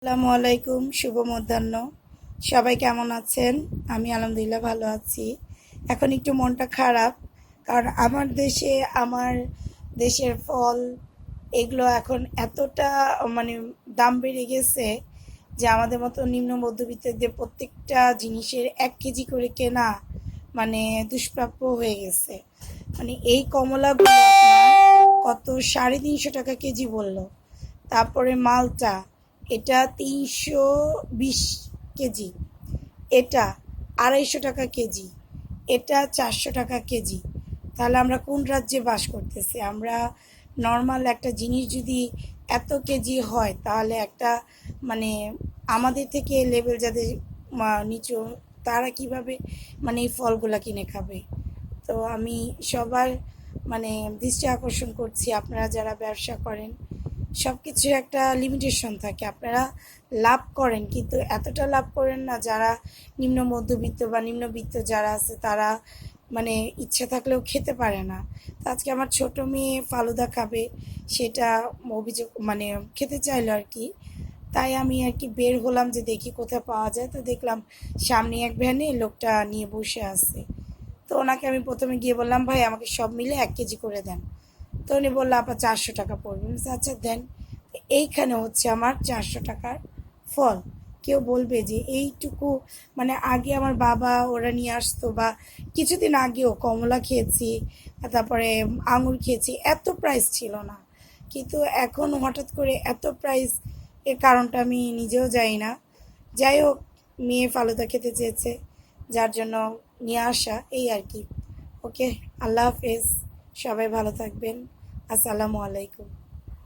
আসসালামু আলাইকুম, শুভ মধ্যাহ্ন। সবাই কেমন আছেন? আমি আলহামদুলিল্লাহ ভালো আছি। এখন একটু মনটা খারাপ, কারণ আমার দেশের ফল এগুলো এখন এতটা মানে দাম বেড়ে গেছে যে আমাদের মতো নিম্ন মধ্যবিত্তদের প্রত্যেকটা জিনিসের 1 কেজি করে কেনা মানে দুষ্প্রাপ্য হয়ে গেছে। মানে এই কমলাগুলো আপনার কত 350 টাকা কেজি বললো। তারপরে মালটা, এটা 320 কেজি, এটা 250 টাকা কেজি, এটা 400 টাকা কেজি। তাহলে আমরা কোন রাজ্যে বাস করতেছি? আমরা নর্মাল একটা জিনিস যদি এত কেজি হয়, তাহলে একটা মানে আমাদের থেকে লেভেল যাদের নিচু, তারা কিভাবে মানে এই ফলগুলা কিনে খাবে? তো আমি সবার মানে দৃষ্টি আকর্ষণ করছি, আপনারা যারা ব্যবসা করেন, সব কিছুর একটা লিমিটেশন থাকে। আপনারা লাভ করেন, কিন্তু এতটা লাভ করেন না যারা নিম্ন মধ্যবিত্ত বা নিম্নবিত্ত যারা আছে তারা মানে ইচ্ছে থাকলেও খেতে পারে না। তো আজকে আমার ছোট মেয়ে ফালুদা খাবে, সেটা অভিযোগ মানে খেতে চাইলো আর কি। তাই আমি আর কি বের হলাম যে দেখি কোথায় পাওয়া যায়। তো দেখলাম সামনে এক ভ্যানে লোকটা নিয়ে বসে আছে। তো ওনাকে আমি প্রথমে গিয়ে বললাম, ভাই আমাকে সব মিলে 1 কেজি করে দেন। তো উনি বললো, আপা 400 টাকা পড়বে। আমি বলছি, আচ্ছা দেন। এইখানে হচ্ছে আমার 400 টাকার ফল। কেউ বলবে যে এইটুকু, মানে আগে আমার বাবা ওরা নিয়ে আসতো, বা কিছুদিন আগেও কমলা খেয়েছি, তারপরে আঙুর খেয়েছি, এত প্রাইস ছিল না। কিন্তু এখন হঠাৎ করে এত প্রাইস, এর কারণটা আমি নিজেও জানি না। যাই হোক, মেয়ে ফালুদা খেতে চেয়েছে, যার জন্য নিয়ে আসা, এই আর কি। ওকে, আল্লাহ হাফেজ, সবাই ভালো থাকবেন। আসসালামু আলাইকুম।